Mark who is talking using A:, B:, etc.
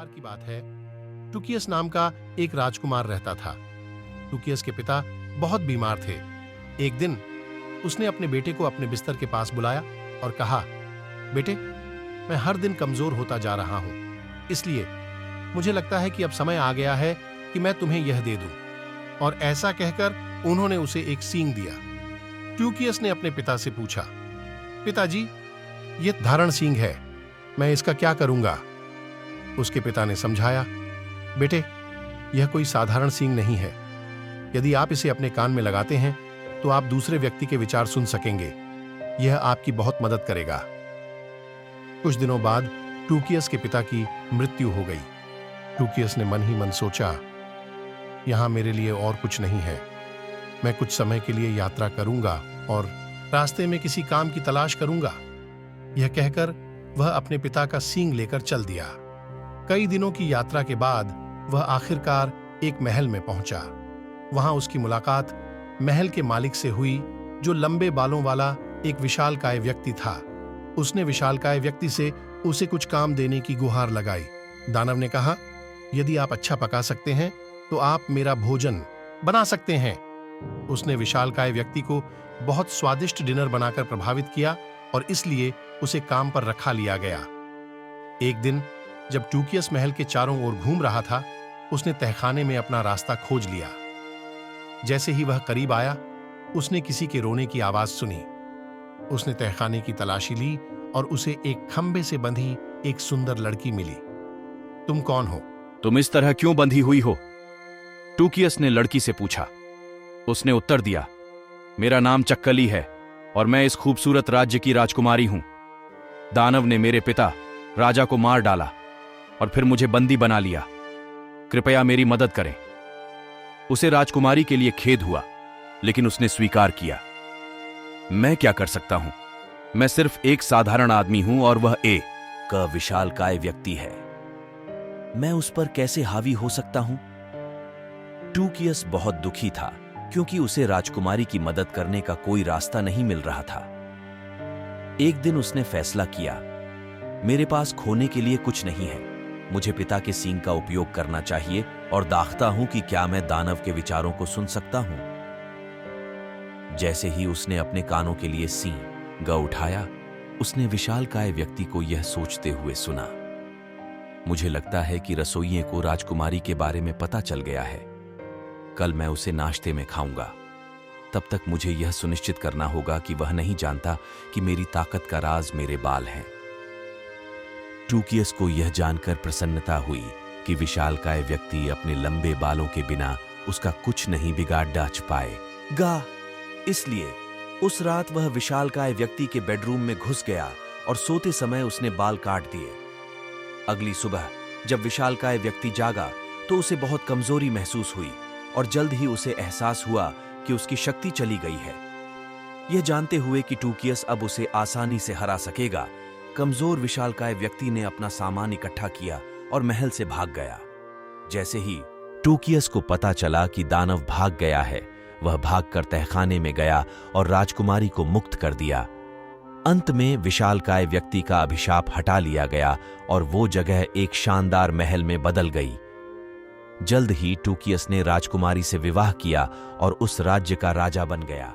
A: बार की बात है। टुकियस नाम का एक राजकुमार रहता था। टुकियस के पिता बहुत बीमार थे। एक दिन उसने अपने बेटे को अपने बिस्तर के पास बुलाया और कहा, बेटे, मैं हर दिन कमजोर होता जा रहा हूं, इसलिए मुझे लगता है कि अब समय आ गया है कि मैं तुम्हें यह दे दूं। और ऐसा कहकर उन्होंने उसे एक सींग दिया। टुकियस ने अपने पिता से पूछा, पिताजी, यह धारण सींग है, मैं इसका क्या करूंगा? उसके पिता ने समझाया, बेटे, यह कोई साधारण सींग नहीं है। यदि आप इसे अपने कान में लगाते हैं तो आप दूसरे व्यक्ति के विचार सुन सकेंगे। यह आपकी बहुत मदद करेगा। कुछ दिनों बाद टुकियस के पिता की मृत्यु हो गई। टुकियस ने मन ही मन सोचा, यहां मेरे लिए और कुछ नहीं है। मैं कुछ समय के लिए यात्रा करूंगा और रास्ते में किसी काम की तलाश करूंगा। यह कहकर वह अपने पिता का सींग लेकर चल दिया। कई दिनों की यात्रा के बाद वह आखिरकार एक महल में पहुंचा। वहां उसकी मुलाकात महल के मालिक से हुई, जो लंबे बालों वाला एक विशालकाय व्यक्ति था। उसने विशालकाय व्यक्ति से उसे कुछ काम देने की गुहार लगाई। दानव ने कहा, यदि आप अच्छा पका सकते हैं तो आप मेरा भोजन बना सकते हैं। उसने विशालकाय व्यक्ति को बहुत स्वादिष्ट डिनर बनाकर प्रभावित किया और इसलिए उसे काम पर रखा लिया गया। एक दिन जब टुकियस महल के चारों ओर घूम रहा था, उसने तहखाने में अपना रास्ता खोज लिया। जैसे ही वह करीब आया, उसने किसी के रोने की आवाज सुनी। उसने तहखाने की तलाशी ली और उसे एक खंबे से बंधी एक सुंदर लड़की मिली। तुम कौन हो?
B: तुम इस तरह क्यों बंधी हुई हो? टुकियस ने लड़की से पूछा। उसने उत्तर दिया, मेरा नाम चक्कली है और मैं इस खूबसूरत राज्य की राजकुमारी हूं। दानव ने मेरे पिता राजा को मार डाला और फिर मुझे बंदी बना लिया। कृपया मेरी मदद करें। उसे राजकुमारी के लिए खेद हुआ, लेकिन उसने स्वीकार किया। मैं क्या कर सकता हूं? मैं सिर्फ एक साधारण आदमी हूं और वह एक विशालकाय व्यक्ति है। मैं उस पर कैसे हावी हो सकता हूं? टुकियस बहुत दुखी था क्योंकि उसे राजकुमारी की मदद करने का कोई रास्ता नहीं मिल रहा था। एक दिन उसने फैसला किया, मेरे पास खोने के लिए कुछ नहीं है। मुझे पिता के सींग का उपयोग करना चाहिए और दाखता हूं कि क्या मैं दानव के विचारों को सुन सकता हूं। जैसे ही उसने अपने कानों के लिए सींग उठाया, उसने विशालकाय व्यक्ति को यह सोचते हुए सुना, मुझे लगता है कि रसोइये को राजकुमारी के बारे में पता चल गया है। कल मैं उसे नाश्ते में खाऊंगा। तब तक मुझे यह सुनिश्चित करना होगा कि वह नहीं जानता कि मेरी ताकत का राज मेरे बाल हैं। टुकियस को यह जानकर प्रसन्नता हुई कि विशालकाय व्यक्ति अपने लंबे बालों के बिना उसका कुछ नहीं बिगाड़ डाच पाएगा। इसलिए उस रात वह विशालकाय व्यक्ति के बेडरूम में घुस गया और सोते समय उसने बाल काट दिए। अगली सुबह जब विशालकाय व्यक्ति जागा तो उसे बहुत कमजोरी महसूस हुई और जल्द ही उसे एहसास हुआ कि उसकी शक्ति चली गई है। यह जानते हुए कि टुकियस अब उसे आसानी से हरा सकेगा, कमजोर विशालकाय व्यक्ति ने अपना सामान इकट्ठा किया और महल से भाग गया। जैसे ही टुकियस को पता चला कि दानव भाग गया है, वह भागकर तहखाने में गया और राजकुमारी को मुक्त कर दिया। अंत में विशालकाय व्यक्ति का अभिशाप हटा लिया गया और वो जगह एक शानदार महल में बदल गई। जल्द ही टुकियस ने राजकुमारी से विवाह किया और उस राज्य का राजा बन गया।